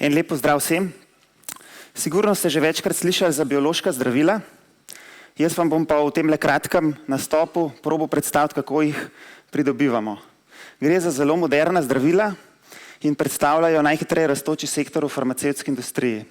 En lep pozdrav vsem. Sigurno ste že večkrat slišali za biološka zdravila. Jaz vam bom pa v tem le kratkem nastopu probal predstaviti, kako jih pridobivamo. Gre za zelo moderna zdravila in predstavljajo najhitreje rastoči sektor v farmacevtski industriji.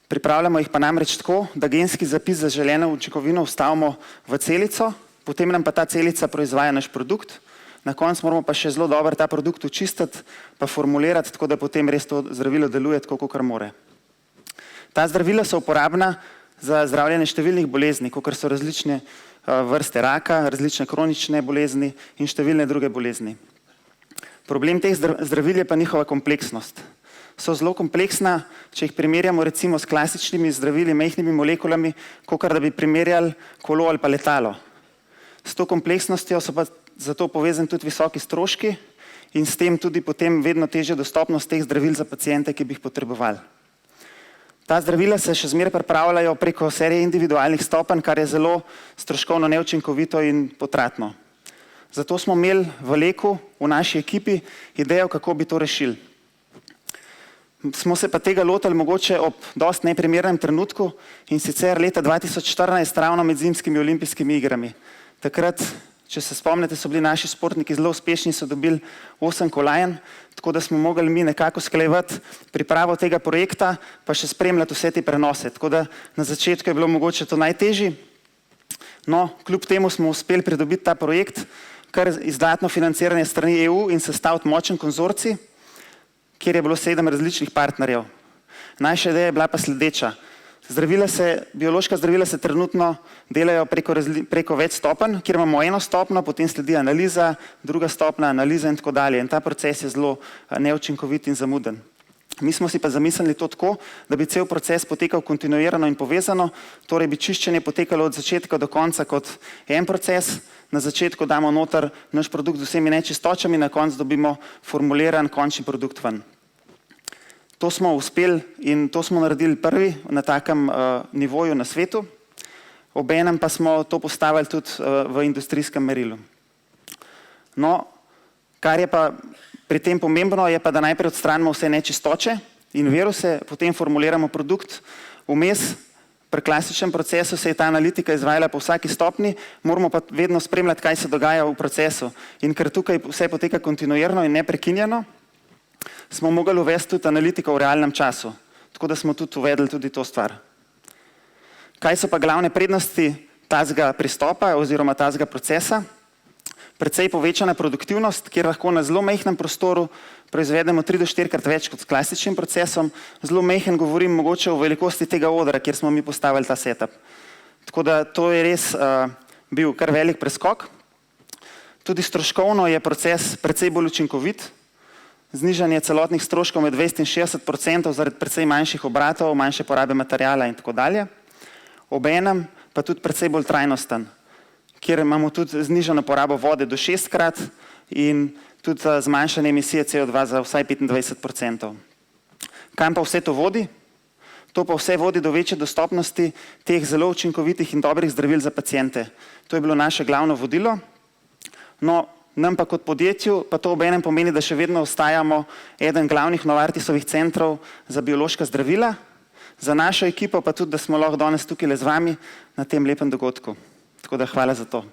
Pripravljamo jih pa namreč tako, da genski zapis za želeno učinkovino vstavimo v celico, potem nam pa ta celica proizvaja naš produkt, na koncu moramo pa še zelo dobro ta produkt očistiti, pa formulirati, tako da potem res to zdravilo deluje tako, kakor more. Ta zdravila so uporabna za zdravljenje številnih bolezni, kakor so različne vrste raka, različne kronične bolezni in številne druge bolezni. Problem teh zdravil je pa njihova kompleksnost. So zelo kompleksna, če jih primerjamo recimo s klasičnimi zdravili, majhnimi molekulami, kakor da bi primerjali kolo ali pa letalo. S to kompleksnostjo so pa zato povezani tudi visoki stroški in s tem tudi potem vedno težja dostopnost teh zdravil za paciente, ki bi jih potrebovali. Ta zdravila se še zmeraj pripravljajo preko serije individualnih stopenj, kar je zelo stroškovno neučinkovito in potratno. Zato smo imeli v Leku, v naši ekipi, idejo, kako bi to rešili. Smo se pa tega lotili mogoče ob dosti neprimernem trenutku in sicer leta 2014 ravno med zimskimi olimpijskimi igrami. Takrat, če se spomnite, so bili naši športniki zelo uspešni, so dobili 8 kolajn, tako da smo mogli mi nekako usklajevati pripravo tega projekta, pa še spremljati vse te prenose. Tako da na začetku je bilo mogoče to najtežje. No, kljub temu smo uspeli pridobiti ta projekt, kar izdatno financiranje strani EU in sestaviti močen konzorcij, kjer je bilo 7 različnih partnerjev. Naša ideja je bila pa sledeča. Biološka zdravila se trenutno delajo preko več stopenj, kjer imamo eno stopnjo, potem sledi analiza, druga stopnja, analiza in tako dalje. In ta proces je zelo neučinkovit in zamuden. Mi smo si pa zamislili to tako, da bi cel proces potekal kontinuirano in povezano, torej bi čiščenje potekalo od začetka do konca kot en proces. Na začetku damo noter naš produkt z vsemi nečistočami, na koncu dobimo formuliran končni produkt ven. To smo uspeli in to smo naredili prvi na takem nivoju na svetu. Obenem pa smo to postavili tudi v industrijskem merilu. No, kar je pa pri tem pomembno, je pa, da najprej odstranimo vse nečistoče in viruse, potem formuliramo produkt. Vmes, pri klasičnem procesu se je ta analitika izvajala po vsaki stopni, moramo pa vedno spremljati, kaj se dogaja v procesu. In ker tukaj vse poteka kontinuirno in neprekinjeno, smo mogli uvesti tudi analitiko v realnem času, tako da smo tudi uvedli tudi to stvar. Kaj so pa glavne prednosti tazga pristopa oziroma tazga procesa? Precej povečana produktivnost, kjer lahko na zelo majhnem prostoru proizvedemo 3 do 4 krat več kot s klasičnim procesom. Zelo majhen govorim mogoče o velikosti tega odra, kjer smo mi postavili ta setup. Tako da to je res bil kar velik preskok. Tudi stroškovno je proces precej bolj učinkovit. Znižanje celotnih stroškov med 20 in 60% zaradi precej manjših obratov, manjše porabe materijala in tako dalje. Obenem pa tudi precej bolj trajnosten, kjer imamo tudi znižano porabo vode do 6-krat in tudi zmanjšanje emisije CO2 za vsaj 25%. Kam pa vse to vodi? To pa vse vodi do večje dostopnosti teh zelo učinkovitih in dobrih zdravil za paciente. To je bilo naše glavno vodilo. No, nam pa kot podjetju pa to obenem pomeni, da še vedno ostajamo eden glavnih Novartisovih centrov za biološka zdravila. Za našo ekipo pa tudi, da smo lahko danes tukaj z vami na tem lepem dogodku. Tako da hvala za to.